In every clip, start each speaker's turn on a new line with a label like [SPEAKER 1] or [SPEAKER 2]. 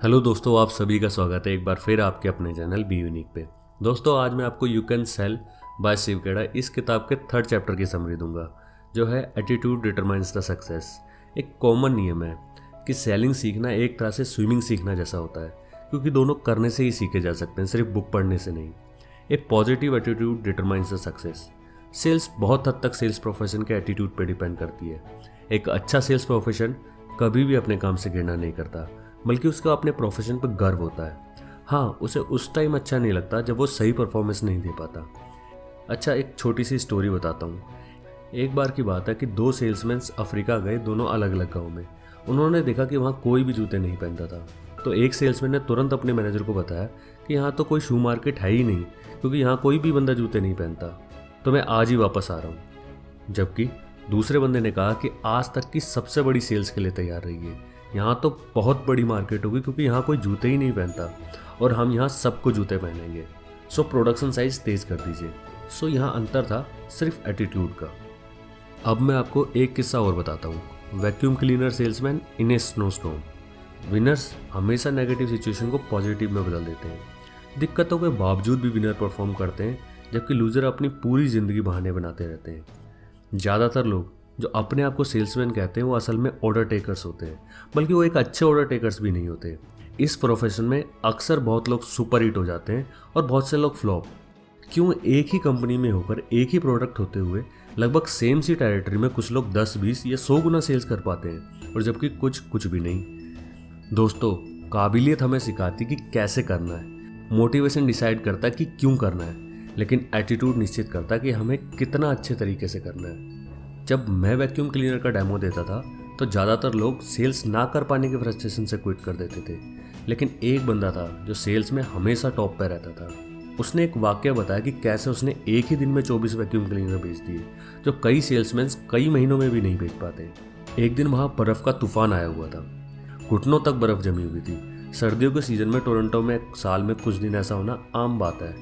[SPEAKER 1] Hello दोस्तों, आप सभी का स्वागत है एक बार फिर आपके अपने चैनल बी यूनिक पे। दोस्तों, आज मैं आपको you can sell by Shiv Khera इस किताब के 3rd चैप्टर की समरी दूंगा, जो है एटीट्यूड डिटरमाइंस द सक्सेस। एक कॉमन नियम है कि सेलिंग सीखना एक तरह से स्विमिंग सीखना जैसा होता है, क्योंकि दोनों करने से ही सीखे जा सकते हैं, सिर्फ बुक पढ़ने से नहीं। A positive attitude determines the success. Sales बहुत हद तक सेल्स प्रोफेशन के एटीट्यूड पर डिपेंड करती है। एक अच्छा सेल्स प्रोफेशन कभी भी अपने काम से घृणा नहीं करता, बल्कि उसका अपने प्रोफेशन पर गर्व होता है। हाँ, उसे उस टाइम अच्छा नहीं लगता जब वो सही परफॉर्मेंस नहीं दे पाता। अच्छा, एक छोटी सी स्टोरी बताता हूँ। एक बार की बात है कि 2 सेल्समैन अफ्रीका गए, दोनों अलग अलग गाँव में। उन्होंने देखा कि वहाँ कोई भी जूते नहीं पहनता था। तो एक सेल्समैन ने तुरंत अपने मैनेजर को बताया कि यहाँ तो कोई शू मार्केट है ही नहीं, क्योंकि यहाँ कोई भी बंदा जूते नहीं पहनता, तो मैं आज ही वापस आ रहा हूँ। जबकि दूसरे बंदे ने कहा कि आज तक की सबसे बड़ी सेल्स के लिए तैयार रहिए, यहाँ तो बहुत बड़ी मार्केट होगी, क्योंकि यहाँ कोई जूते ही नहीं पहनता और हम यहाँ सबको जूते पहनेंगे। सो प्रोडक्शन साइज तेज कर दीजिए। सो यहाँ अंतर था सिर्फ एटीट्यूड का। अब मैं आपको एक किस्सा और बताता हूँ। वैक्यूम क्लीनर सेल्समैन इन ए स्नो स्टॉर्म। विनर्स हमेशा नेगेटिव सिचुएशन को पॉजिटिव में बदल देते हैं। दिक्कतों के बावजूद भी विनर परफॉर्म करते हैं, जबकि लूजर अपनी पूरी जिंदगी बहाने बनाते रहते हैं। ज़्यादातर लोग जो अपने आप को सेल्समैन कहते हैं वो असल में ऑर्डर टेकर्स होते हैं, बल्कि वो एक अच्छे ऑर्डर टेकर्स भी नहीं होते। इस प्रोफेशन में अक्सर बहुत लोग सुपर हिट हो जाते हैं और बहुत से लोग फ्लॉप। क्यों? एक ही कंपनी में होकर एक ही प्रोडक्ट होते हुए लगभग सेम सी टेरिटरी में कुछ लोग 10, 20 या 100 गुना सेल्स कर पाते हैं, और जबकि कुछ भी नहीं। दोस्तों, काबिलियत हमें सिखाती कि कैसे करना है, मोटिवेशन डिसाइड करता है कि क्यों करना है, लेकिन एटीट्यूड निश्चित करता है कि हमें कितना अच्छे तरीके से करना है। जब मैं वैक्यूम क्लीनर का डेमो देता था तो ज़्यादातर लोग सेल्स ना कर पाने के फ्रस्ट्रेशन से क्विट कर देते थे, लेकिन एक बंदा था जो सेल्स में हमेशा टॉप पे रहता था। उसने एक वाक्य बताया कि कैसे उसने एक ही दिन में 24 वैक्यूम क्लीनर बेच दिए, जो कई सेल्समैन कई महीनों में भी नहीं बेच पाते। एक दिन वहाँ बर्फ़ का तूफान आया हुआ था, घुटनों तक बर्फ़ जमी हुई थी। सर्दियों के सीजन में टोरंटो में साल में कुछ दिन ऐसा होना आम बात है।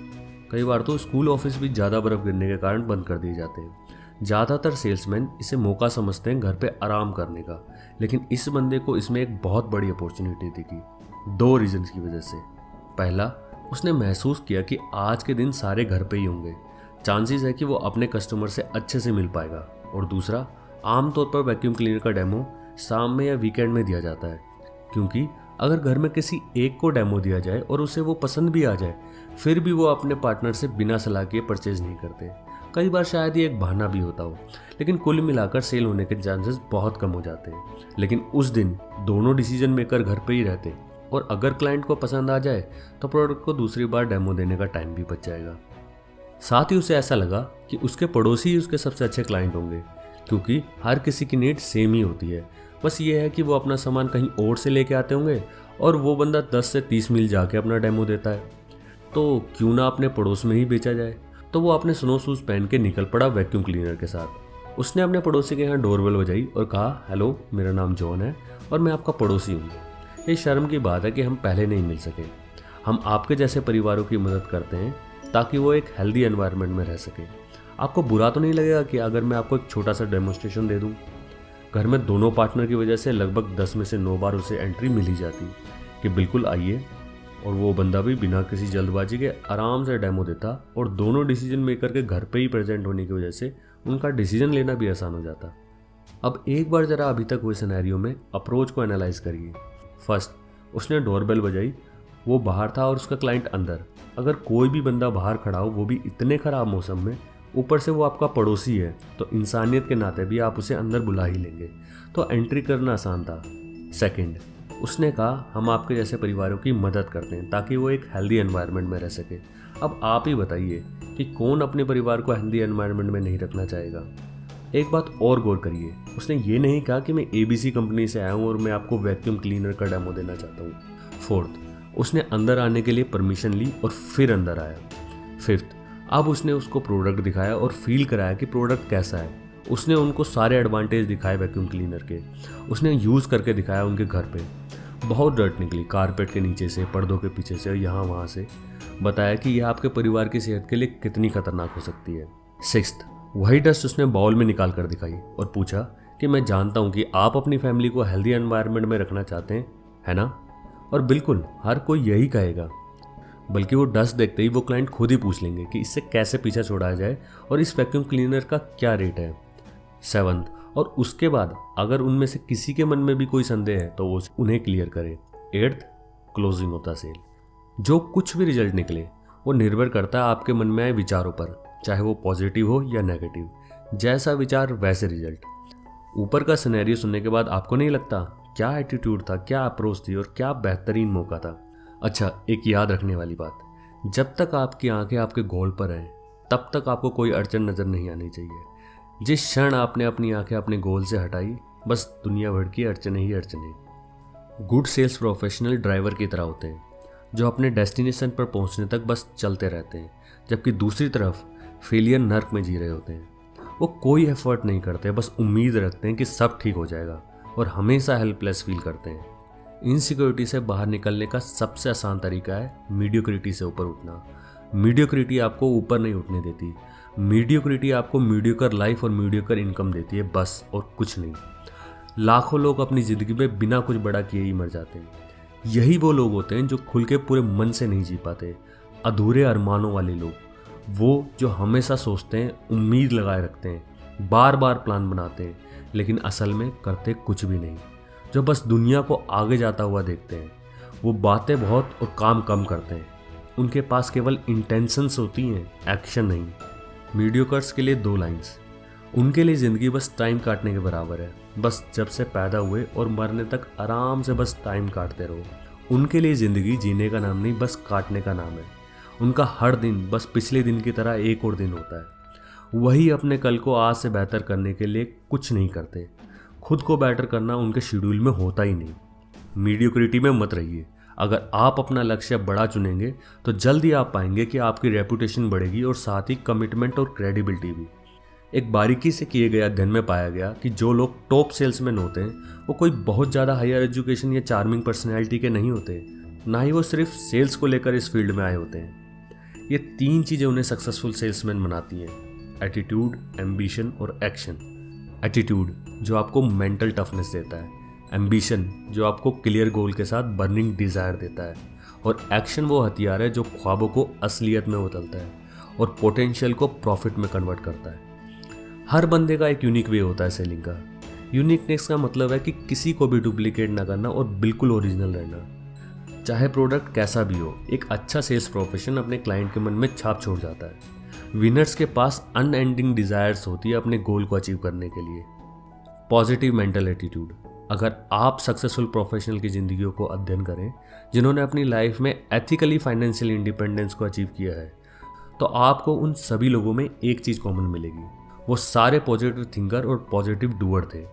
[SPEAKER 1] कई बार तो स्कूल ऑफिस भी ज़्यादा बर्फ़ गिरने के कारण बंद कर दिए जाते हैं। ज़्यादातर सेल्समैन इसे मौका समझते हैं घर पे आराम करने का, लेकिन इस बंदे को इसमें एक बहुत बड़ी अपॉर्चुनिटी दिखी, 2 रीजंस की वजह से। पहला, उसने महसूस किया कि आज के दिन सारे घर पे ही होंगे, चांसेस है कि वो अपने कस्टमर से अच्छे से मिल पाएगा। और दूसरा, आमतौर पर वैक्यूम क्लीनर का डेमो शाम में या वीकेंड में दिया जाता है, क्योंकि अगर घर में किसी एक को डेमो दिया जाए और उसे वो पसंद भी आ जाए, फिर भी वो अपने पार्टनर से बिना सलाह किए परचेज नहीं करते। कई बार शायद ये एक बहाना भी होता हो, लेकिन कुल मिलाकर सेल होने के चांसेस बहुत कम हो जाते हैं। लेकिन उस दिन दोनों डिसीजन मेकर घर पे ही रहते, और अगर क्लाइंट को पसंद आ जाए तो प्रोडक्ट को दूसरी बार डेमो देने का टाइम भी बच जाएगा। साथ ही उसे ऐसा लगा कि उसके पड़ोसी ही उसके सबसे अच्छे क्लाइंट होंगे, क्योंकि हर किसी की नीड सेम ही होती है। बस ये है कि वो अपना सामान कहीं और से लेके आते होंगे और वो बंदा 10 से 30 मील जाके अपना डेमो देता है। तो क्यों ना अपने पड़ोस में ही बेचा जाए। तो वो अपने स्नो शूज पहन के निकल पड़ा वैक्यूम क्लीनर के साथ। उसने अपने पड़ोसी के यहाँ डोरबेल बजाई और कहा, हेलो, मेरा नाम जॉन है और मैं आपका पड़ोसी हूँ। ये शर्म की बात है कि हम पहले नहीं मिल सके। हम आपके जैसे परिवारों की मदद करते हैं ताकि वो एक हेल्दी एनवायरनमेंट में रह सके। आपको बुरा तो नहीं लगेगा कि अगर मैं आपको एक छोटा सा डेमोन्स्ट्रेशन दे दूँ? घर में दोनों पार्टनर की वजह से लगभग 10 में से 9 बार उसे एंट्री मिल ही जाती कि बिल्कुल आइए, और वो बंदा भी बिना किसी जल्दबाजी के आराम से डेमो देता, और दोनों डिसीजन मेकर के घर पे ही प्रेजेंट होने की वजह से उनका डिसीजन लेना भी आसान हो जाता। अब एक बार ज़रा अभी तक हुए सिनेरियो में अप्रोच को एनालाइज करिए। फर्स्ट, उसने डोरबेल बजाई, वो बाहर था और उसका क्लाइंट अंदर। अगर कोई भी बंदा बाहर खड़ा हो, वो भी इतने ख़राब मौसम में, ऊपर से वो आपका पड़ोसी है, तो इंसानियत के नाते भी आप उसे अंदर बुला ही लेंगे, तो एंट्री करना आसान था। सेकंड, उसने कहा, हम आपके जैसे परिवारों की मदद करते हैं ताकि वो एक हेल्दी एनवायरनमेंट में रह सके। अब आप ही बताइए कि कौन अपने परिवार को हेल्दी एनवायरनमेंट में नहीं रखना चाहेगा। एक बात और गौर करिए, उसने ये नहीं कहा कि मैं ABC कंपनी से आया हूँ और मैं आपको वैक्यूम क्लीनर का डेमो देना चाहता हूँ। फोर्थ, उसने अंदर आने के लिए परमिशन ली और फिर अंदर आया। फिफ्थ, अब उसने उसको प्रोडक्ट दिखाया और फील कराया कि प्रोडक्ट कैसा है। उसने उनको सारे एडवांटेज दिखाए वैक्यूम क्लीनर के। उसने यूज़ करके दिखाया उनके घर पे। बहुत डर्ट निकली कारपेट के नीचे से, पर्दों के पीछे से और यहाँ वहाँ से। बताया कि यह आपके परिवार की सेहत के लिए कितनी खतरनाक हो सकती है। सिक्स्थ, वही डस्ट उसने बाउल में निकाल कर दिखाई और पूछा कि मैं जानता हूँ कि आप अपनी फैमिली को हेल्दी एनवायरनमेंट में रखना चाहते हैं, है ना? और बिल्कुल हर कोई यही कहेगा, बल्कि वो डस्ट देखते ही वो क्लाइंट खुद ही पूछ लेंगे कि इससे कैसे पीछा छुड़ाया जाए और इस वैक्यूम क्लीनर का क्या रेट है। 7th, और उसके बाद अगर उनमें से किसी के मन में भी कोई संदेह है तो वो उन्हें क्लियर करे। 8th, क्लोजिंग होता सेल। जो कुछ भी रिजल्ट निकले वो निर्भर करता है आपके मन में आए विचारों पर, चाहे वो पॉजिटिव हो या नेगेटिव। जैसा विचार वैसे रिजल्ट। ऊपर का सिनेरियो सुनने के बाद आपको नहीं लगता क्या एटीट्यूड था, क्या अप्रोच थी और क्या बेहतरीन मौका था। अच्छा, एक याद रखने वाली बात, जब तक आपकी आंखें आपके गोल पर हैं तब तक आपको कोई अड़चन नज़र नहीं आनी चाहिए। जिस क्षण आपने अपनी आंखें अपने गोल से हटाई, बस दुनिया भर की अड़चने ही अड़चने। गुड सेल्स प्रोफेशनल ड्राइवर की तरह होते हैं जो अपने डेस्टिनेशन पर पहुंचने तक बस चलते रहते हैं, जबकि दूसरी तरफ फेलियर नर्क में जी रहे होते हैं। वो कोई एफर्ट नहीं करते, बस उम्मीद रखते हैं कि सब ठीक हो जाएगा और हमेशा हेल्पलेस फील करते हैं। इनसिक्योरिटी से बाहर निकलने का सबसे आसान तरीका है मीडियोक्रिटी से ऊपर उठना। मीडियोक्रिटी आपको ऊपर नहीं उठने देती। मीडियोक्रिटी आपको मीडियोकर लाइफ और मीडियोकर इनकम देती है, बस, और कुछ नहीं। लाखों लोग अपनी ज़िंदगी में बिना कुछ बड़ा किए ही मर जाते हैं। यही वो लोग होते हैं जो खुल के पूरे मन से नहीं जी पाते, अधूरे अरमानों वाले लोग, वो जो हमेशा सोचते हैं, उम्मीद लगाए रखते हैं, बार बार प्लान बनाते हैं, लेकिन असल में करते कुछ भी नहीं, जो बस दुनिया को आगे जाता हुआ देखते हैं। वो बातें बहुत और काम कम करते हैं। उनके पास केवल इंटेंशंस होती हैं, एक्शन नहीं। मीडियोकर्स के लिए 2 लाइंस, उनके लिए ज़िंदगी बस टाइम काटने के बराबर है। बस जब से पैदा हुए और मरने तक आराम से बस टाइम काटते रहो। उनके लिए ज़िंदगी जीने का नाम नहीं, बस काटने का नाम है। उनका हर दिन बस पिछले दिन की तरह एक और दिन होता है। वही अपने कल को आज से बेहतर करने के लिए कुछ नहीं करते। खुद को बेटर करना उनके शेड्यूल में होता ही नहीं। मीडियोक्रिटी में मत रहिए। अगर आप अपना लक्ष्य बड़ा चुनेंगे तो जल्दी आप पाएंगे कि आपकी रेपुटेशन बढ़ेगी और साथ ही कमिटमेंट और क्रेडिबिलिटी भी। एक बारीकी से किए गए अध्ययन में पाया गया कि जो लोग टॉप सेल्समैन होते हैं वो कोई बहुत ज़्यादा हायर एजुकेशन या चार्मिंग पर्सनैलिटी के नहीं होते, ना ही वो सिर्फ सेल्स को लेकर इस फील्ड में आए होते हैं। ये 3 चीज़ें उन्हें सक्सेसफुल सेल्समैन बनाती हैं: एटीट्यूड, एम्बिशन और एक्शन। एटीट्यूड जो आपको मेंटल टफनेस देता है, एम्बिशन जो आपको क्लियर गोल के साथ बर्निंग डिज़ायर देता है, और एक्शन वो हथियार है जो ख्वाबों को असलियत में बदलता है और पोटेंशियल को प्रॉफिट में कन्वर्ट करता है। हर बंदे का एक यूनिक वे होता है सेलिंग का। यूनिकनेस का मतलब है कि किसी को भी डुप्लीकेट ना करना और बिल्कुल ओरिजिनल रहना। चाहे प्रोडक्ट कैसा भी हो, एक अच्छा सेल्स प्रोफेशन अपने क्लाइंट के मन में छाप छोड़ जाता है। विनर्स के पास अनएंडिंग डिज़ायर्स होती है अपने गोल को अचीव करने के लिए। Positive mental attitude. अगर आप सक्सेसफुल प्रोफेशनल की ज़िंदगियों को अध्ययन करें जिन्होंने अपनी लाइफ में एथिकली फाइनेंशियल इंडिपेंडेंस को अचीव किया है, तो आपको उन सभी लोगों में एक चीज़ कॉमन मिलेगी, वो सारे पॉजिटिव थिंकर और पॉजिटिव डूअर थे।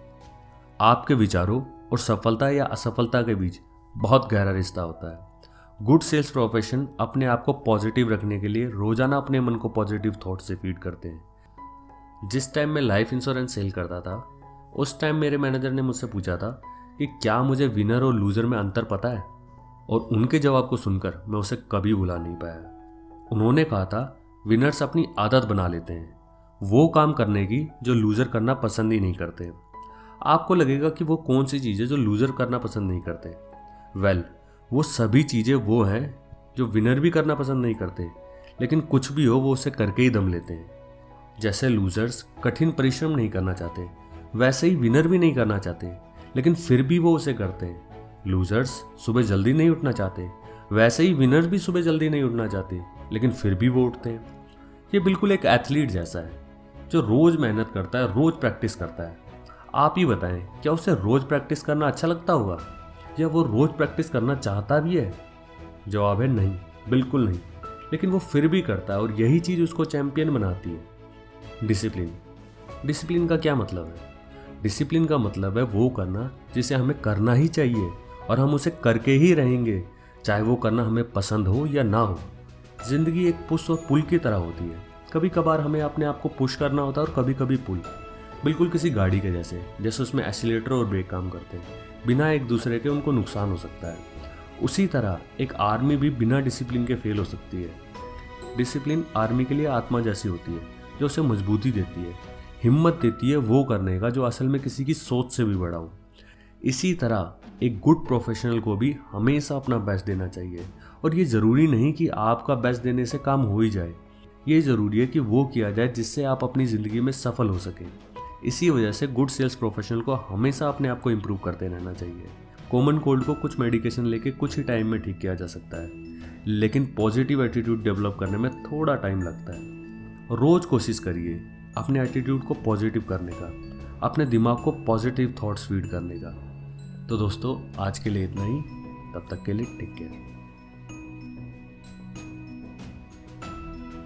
[SPEAKER 1] आपके विचारों और सफलता या असफलता के बीच बहुत गहरा रिश्ता होता है। गुड सेल्स प्रोफेशन अपने आप को पॉजिटिव रखने के लिए रोजाना अपने मन को पॉजिटिव थॉट से फीड करते हैं। जिस टाइम मैं लाइफ इंश्योरेंस सेल करता था, उस टाइम मेरे मैनेजर ने मुझसे पूछा था कि क्या मुझे विनर और लूज़र में अंतर पता है, और उनके जवाब को सुनकर मैं उसे कभी भुला नहीं पाया। उन्होंने कहा था, विनर्स अपनी आदत बना लेते हैं वो काम करने की जो लूज़र करना पसंद ही नहीं करते। आपको लगेगा कि वो कौन सी चीज़ें जो लूज़र करना पसंद नहीं करते। वो सभी चीज़ें वो हैं जो विनर भी करना पसंद नहीं करते, लेकिन कुछ भी हो वो उसे करके ही दम लेते हैं। जैसे लूज़र्स कठिन परिश्रम नहीं करना चाहते, वैसे ही विनर भी नहीं करना चाहते, लेकिन फिर भी वो उसे करते हैं। लूज़र्स सुबह जल्दी नहीं उठना चाहते, वैसे ही विनर भी सुबह जल्दी नहीं उठना चाहते, लेकिन फिर भी वो उठते हैं। ये बिल्कुल एक एथलीट जैसा है जो रोज़ मेहनत करता है, रोज़ प्रैक्टिस करता है। आप ही बताएं, क्या उसे रोज़ प्रैक्टिस करना अच्छा लगता होगा, या वो रोज़ प्रैक्टिस करना चाहता भी है? जवाब है नहीं, बिल्कुल नहीं। लेकिन वो फिर भी करता है और यही चीज़ उसको चैंपियन बनाती है। डिसिप्लिन का क्या मतलब है? डिसिप्लिन का मतलब है वो करना जिसे हमें करना ही चाहिए और हम उसे करके ही रहेंगे, चाहे वो करना हमें पसंद हो या ना हो। ज़िंदगी एक पुश और पुल की तरह होती है। कभी कभार हमें अपने आप को पुश करना होता है और कभी कभी पुल। बिल्कुल किसी गाड़ी के जैसे उसमें एक्सीलरेटर और ब्रेक काम करते हैं, बिना एक दूसरे के उनको नुकसान हो सकता है। उसी तरह एक आर्मी भी बिना डिसिप्लिन के फेल हो सकती है। डिसिप्लिन आर्मी के लिए आत्मा जैसी होती है जो उसे मजबूती देती है, हिम्मत देती है वो करने का जो असल में किसी की सोच से भी बड़ा हो। इसी तरह एक गुड प्रोफेशनल को भी हमेशा अपना बेस्ट देना चाहिए, और ये ज़रूरी नहीं कि आपका बेस्ट देने से काम हो ही जाए। ये ज़रूरी है कि वो किया जाए जिससे आप अपनी ज़िंदगी में सफल हो सकें। इसी वजह से गुड सेल्स प्रोफेशनल को हमेशा अपने आप को इम्प्रूव करते रहना चाहिए। कॉमन कोल्ड को कुछ मेडिकेशन लेके कुछ ही टाइम में ठीक किया जा सकता है, लेकिन पॉजिटिव एटीट्यूड डेवलप करने में थोड़ा टाइम लगता है। रोज़ कोशिश करिए अपने एटीट्यूड को पॉजिटिव करने का, अपने दिमाग को पॉजिटिव थॉट्स फीड करने का। तो दोस्तों, आज के लिए इतना ही। तब तक के लिए टेक केयर।